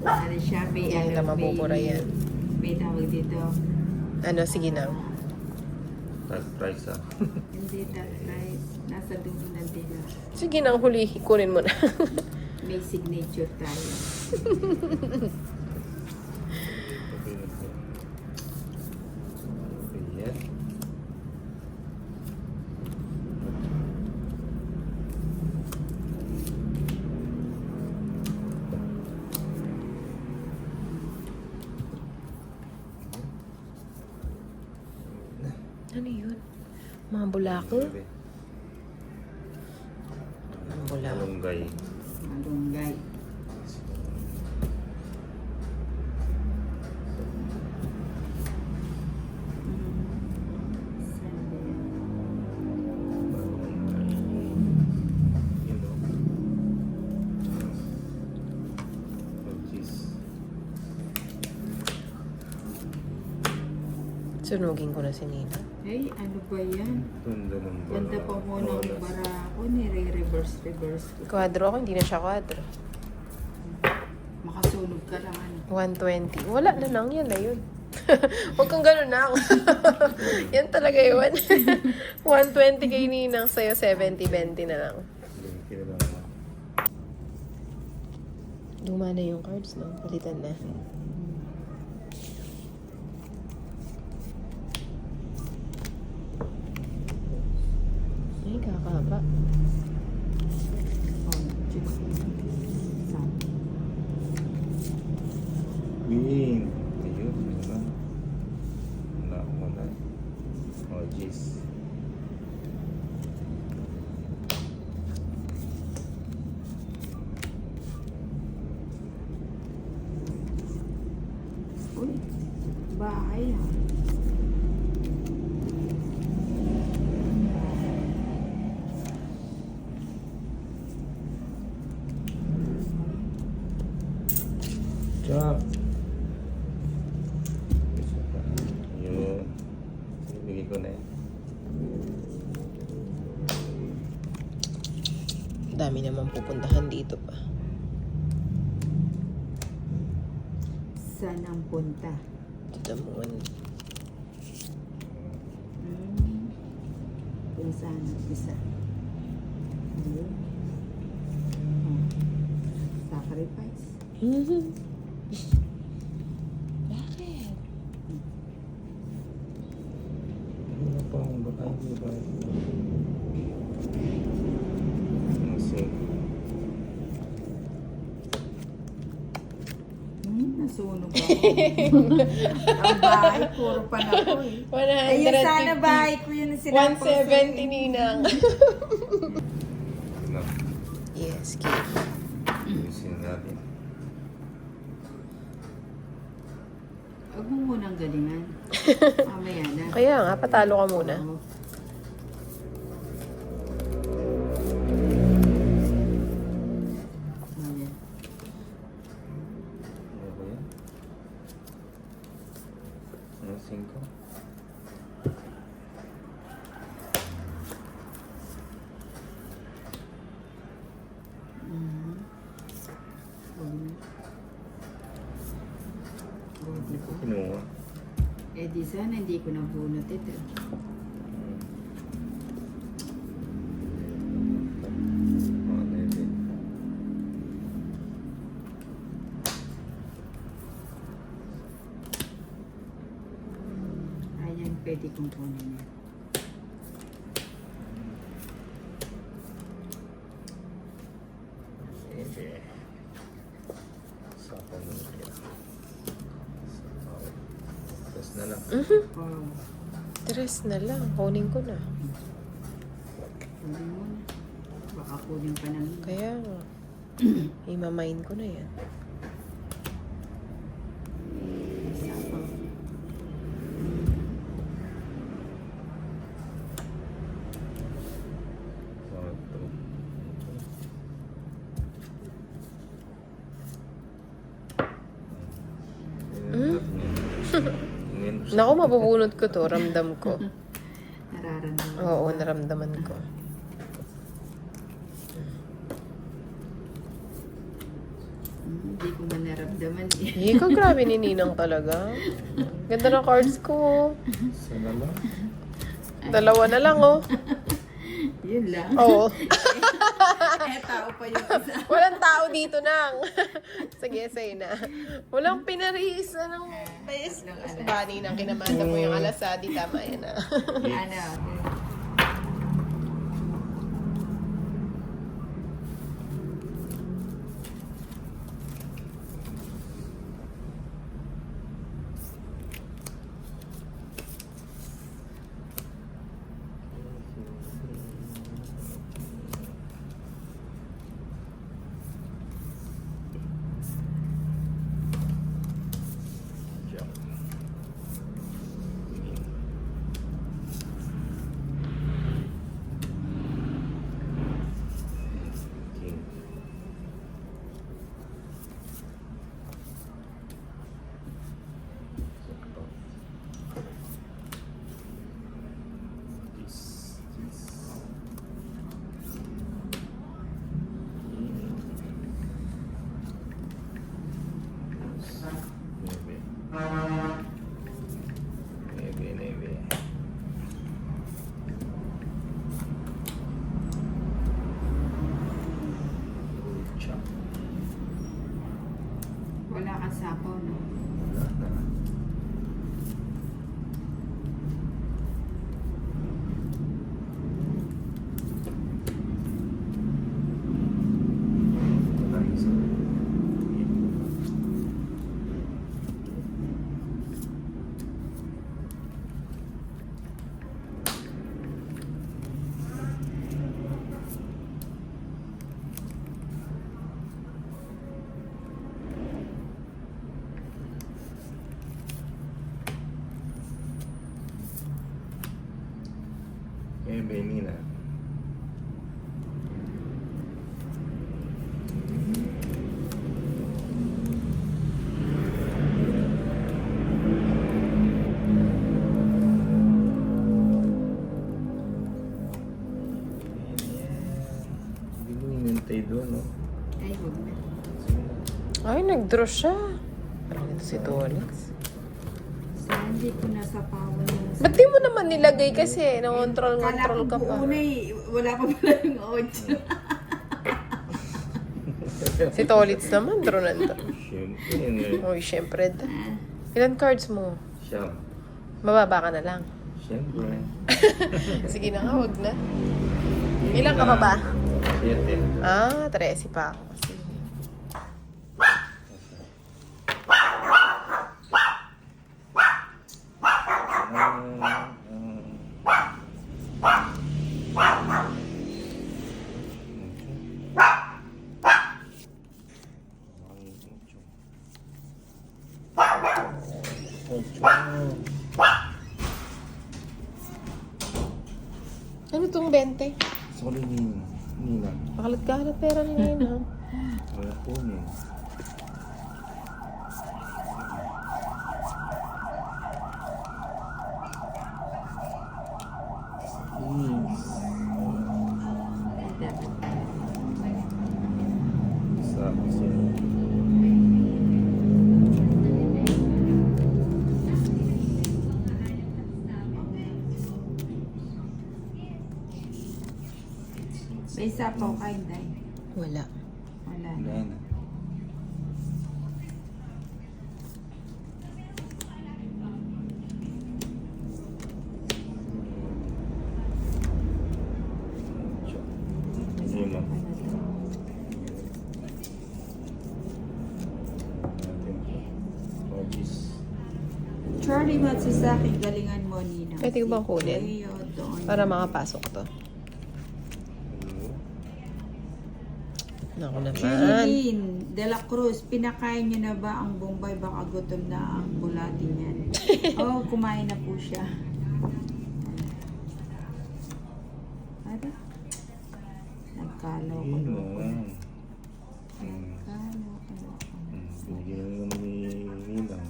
Ano siya, may Hindi na mabubura yan. may tawag dito. Ano, sige na. Tag price ah. Hindi that right. Nasa dulo ng dila. Sige na, huli. Kunin mo na. May signature tayo. Yan. Ano yun? Mga bulako? Mga bulako. Malunggay. Malunggay. Sunugin ko na si Nina. Ay, ano ba yan? Ganda pa mo ng bara ko. Nire-reverse ko. Kwadro ako, hindi na siya kwadro. Makasunog ka lang ano. 120. Wala na lang, yan na yun. Huwag kang gano'n na ako. Yan talaga yun. 120 kay Ninang, sa'yo 70-20 na lang. Luma na yung cards, no? Palitan na. Ay, kakaba. Oh, chicks. Saan? Win. Ayun, wala. Wala akong wala. Oh, jeez. Uy, bahay ah. Chop. Yun. Bigay ko na yan. Dami naman pupuntahan dito pa. Saan ang punta? Tatamuan. Kung saan ang isa. Ayun. Oh. Sacrifice. Bakit? Ano pa ang bakay? Nasig. Nasunog ako. Ang bahay, puro pa na ko eh. 150. Ayun, sana bahay ko yun ang sila. 170 Ninang. No. Yes, keep. Ayusin natin. Huwag mo munang galingan. Mamaya na. Kaya nga, patalo ka muna. Oo. Ayan. Ano ba yan? Ano, 5? Mhm. Huwag na. Oh, di ba? Kinuha. Eh di sana hindi ko nabunot ito. Ano yun? Ayan, pwede kong kunin yan. Sige. Sa pamilya. Tapos na lang. Oh, Tres na lang. Kunin ko na. kunin mo na. Baka kunin pa ng... Kaya nga. Imamain ko na yan. Isa pa. Naku, mabubunot ko to. Ramdam ko. Nararamdaman. Oo, naramdaman ko. Hindi ko man naramdaman eh. Ikaw, grabe ni Ninang talaga. Ganda ng cards ko. Isa na lang. Dalawa na lang, oh. Yun lang. Oo. Tao pa yung isa. Walang tao dito nang. Sige, say na. Walang pinarihis na ng best. Ba, Ninang, kinamanda mo yung alas, di tama yan, ah. Ano? Jump. King. Sakto. This. Nebe. Chop. Wala kang sapaw, no? Wala na. Wala isa. Nina. Hindi mo inintay doon, no? Ay, huwag na. Sige na. Ay, nag-draw siya. Parang ito si Tolix. So, hindi ko nasapawan yung... Ba't di mo naman nilagay kasi? Control ka pa. Kala ko buo na eh. Wala pa pala yung 8. Si Tolitz naman, draw na ito. Siyempre, yun. Uy, syempre. Ilan cards mo? Siyam. Mababa ka na lang. Siyempre. Sige na nga, huwag na. Ilan ka pa ba? 7. Ah, 13 pa ako. Sige. Ano itong 20? Sorry, Nina. Makalat-kalat pera ni Nina. Wala po niya. Sabi siya. May sapaw ka, hindi. Wala. Wala. Wala na. Lima. Charlie Matsuzaki, galingan mo, Nina. Pwede ko bang kunin? Para makapasok to. Naku naman. Jeline De La Cruz, pinakain niyo na ba ang Bombay? Baka gutom na ang bulati niyan. Oh, kumain na po siya. Ano? Nagkalo-kalo. Kalo-kalo. Bigyan naman ni Ninang.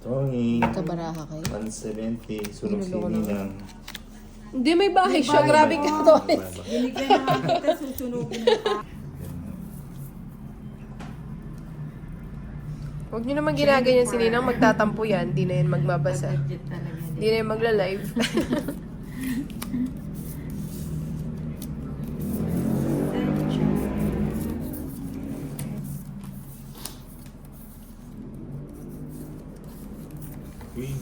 Tony. Kabaraha kayo. 170. Sunog si Tinulungan Ninang. Hindi, may bahay siya. bahay Grabe mo. ka, Tolitz. Binigyan na nga kita, susunugin mo pa. Huwag nyo naman ginaganyan si Ninang, magtatampo yan. Di na yan magbabasa. Budget talaga. Di na yan magla-live. Queen.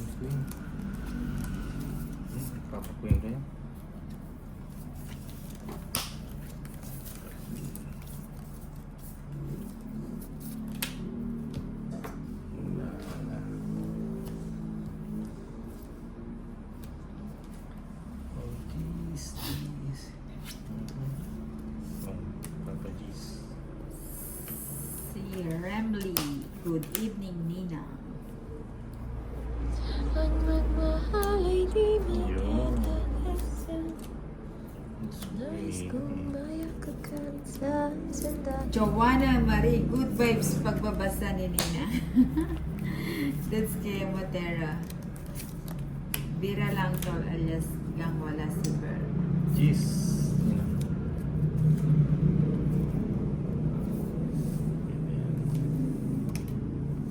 Papa-queen kayo. Oh, jeez. Oh, Papa G's. Si Remly. Good evening, Nina. Ang magmahal ay di Yun. matatasan. It's Nais really- kong mayakap ka sa sandali. Joanna Marie, good vibes pagbabasa ni Nina. That's kay Motera. Bira lang tol alias gang wala si Ber. Jeez. Yun na.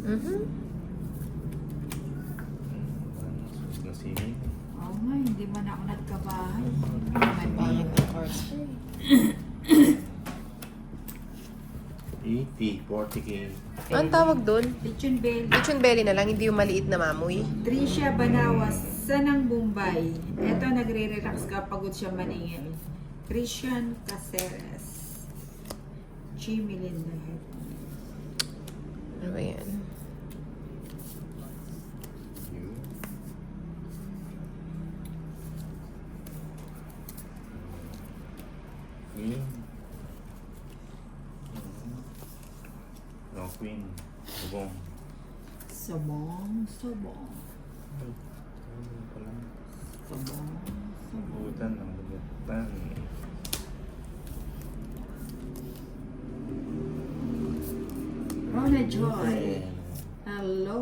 Mhm. Sus na singing. Oo nga, hindi man ako nagkabahay. May bayad ng cards ko eh. 80, 40K. Ang tawag doon? Lechon Bell. Lechon belly na lang, hindi yung maliit na mamoy. Tricia Banawas, Sanang Bombay. Eto, nagre-relax ka, pagod siya maningil. Christian Caceres. Chi Melinda Head. Ano ba yan? Yun. Queen. No, Queen. Bubong. Sobong. Ay, ano pala? Sobong. Butan ng butan. Rona Joy. Hello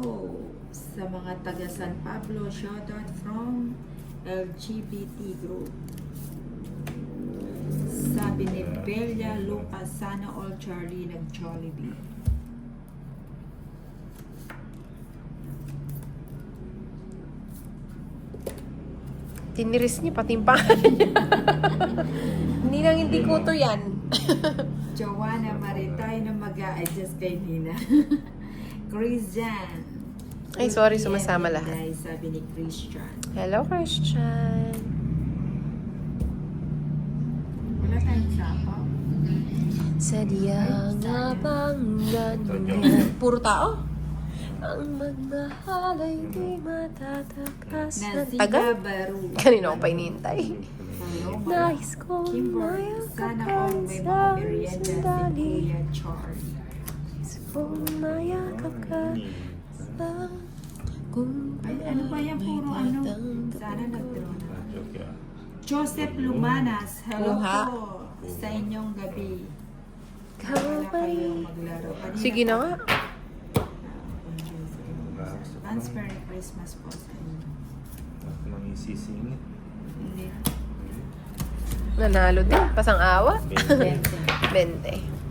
sa mga taga San Pablo. Shoutout from LGBT group. Sabi ni Belia Lucas, sana all Charlie nag-Jollibee. Tiniris niya pati yung pangalan niya. Hindi lang hindi kuto yan. Joanna Marie, tayo na mag-a-adjust kay Nina. Christian. Ay, sorry, sumasama lahat. Guys, sabi ni Christian. Hello, Christian. Wala tayong sapaw. Sadya nga bang ganyan? Puro tao? Ang magmahal ay di matatakas Na ng si tagal. Gabaru. Kanina ko pa inintay. Hello, Nais kong Kimberly, mayakap sana ka all may mga sa merienda si sandali. Kuya Charlie. Nais kong mayakap ka sa kung Ay, ano ba yan? Puro ano? Sana nag-draw na. Joke yan. Joseph Lumanas, hello Kuha. po sa inyong gabi. Ikaw Wala ba'y- kayong maglaro. Kanina Sige na po. nga. Advance Merry Christmas po sa inyo. Mga isisingit. Hindi. Nanalo din. Pasang awa. Bente. 20.